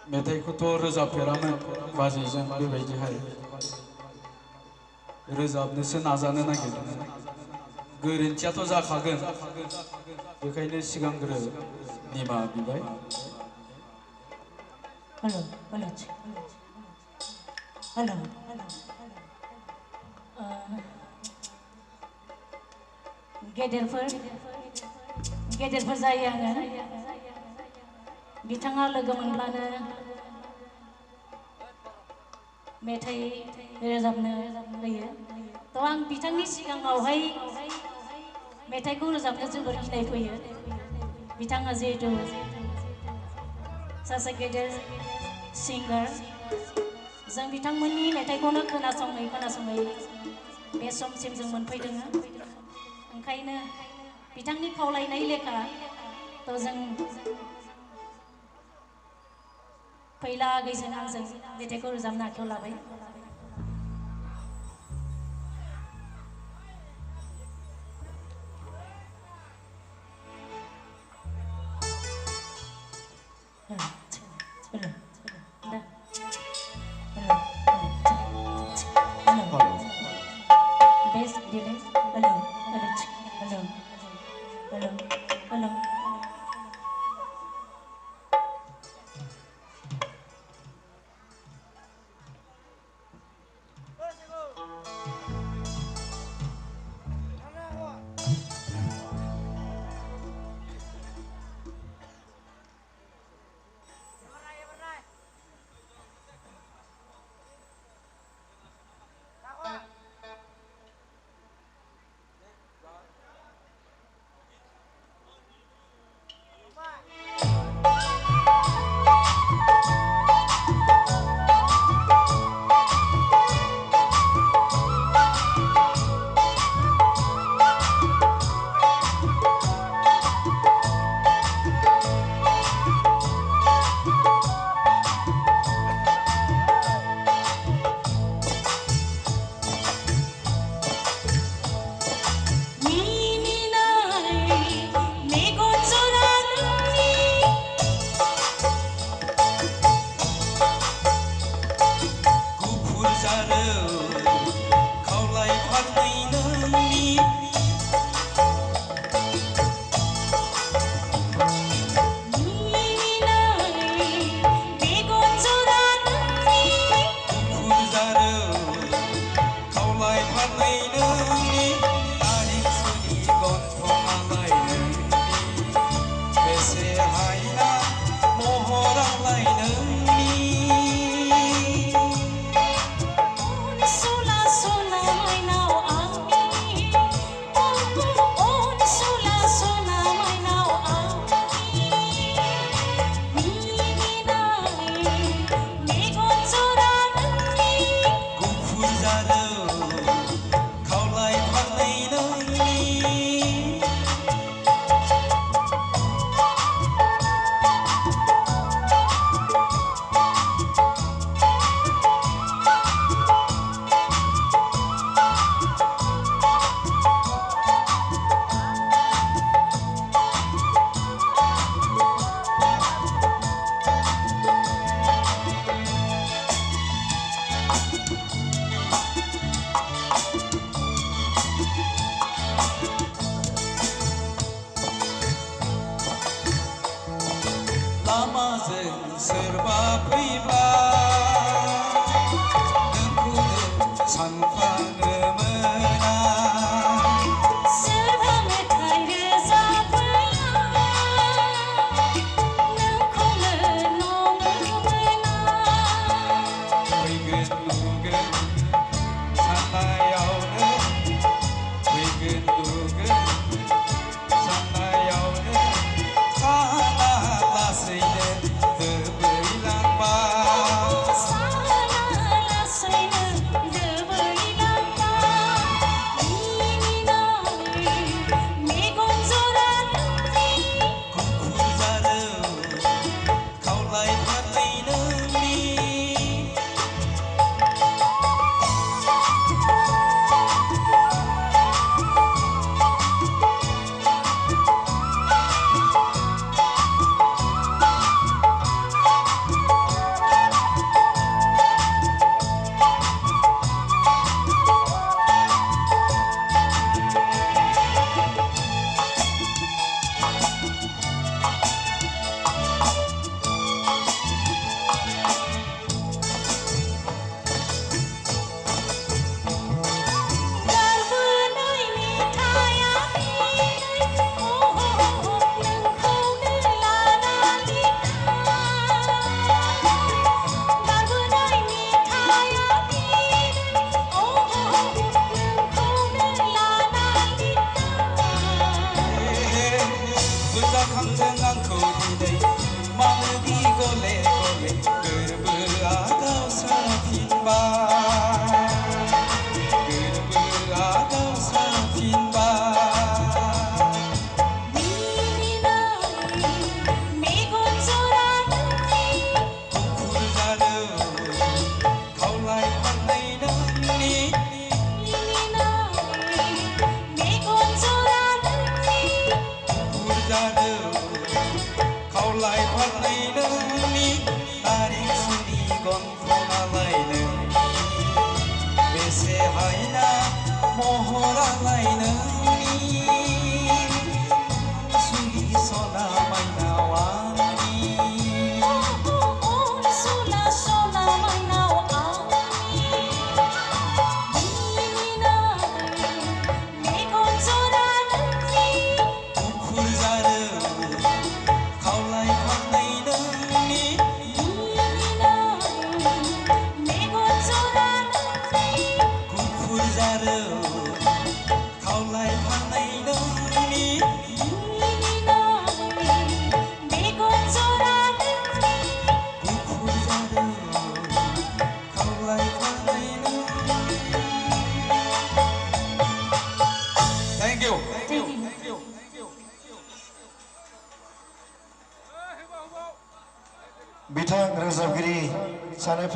मेथाइखौथ' रोजाबफेरामोन बाजैजों बेबायदिहाय रोजाबनोसो नाजानो नागिरदोंमोन गोरोन्थियाथ' जाखागोन बेखायनो सिगांग्रो निमाहा बिबाय हेलो हेलो हेलो गेदेरफोर जायो आङो बिथाङा लोगो मोनब्लानो मेथाइ रोजाबनो होयो थ' आं बिथांनि सिगाङावहाय मेथाइखौ रोजाबनो जोबोर गिनाय फैयो बिथाङा जिहेतु सासे गेदेर सिंगार जों बिथांमोननि मेथाइखौनो खोनासङै बे समसिम जों मोनफैदों ओंखायनो बिथांनि खावलायनाय लेखा थ' जों फैला आगैजों आंजों मेथाइखौ रोजाबनो आखायाव लाबाय Bye. गले गले गोरबोआ गावस्राफिनबाय गोरबोआ गावस्राफिनबाय मेगन जरानि गुफुर जादों खावलाय फारनै नोंनि मेगन जरानि गुफुर जादों खावलाय फारनै नोंनि नारें सुनि गन्थङालाय नोंनि बेसे हायना महरालाय नोंनि सुनि सना माइनाव आंनि सुला सना माइनाव आंनि मेगन जरानि गुफुर जादों खावलाय फारनै नोंनि मेगन जरानि गुफुर जादों खावलाय फारनै नोंनि मेगन जरानि गुफुर जादों खावलाय फारनै नोंनि थेंक इउ बिथां रोजाबगिरि सानै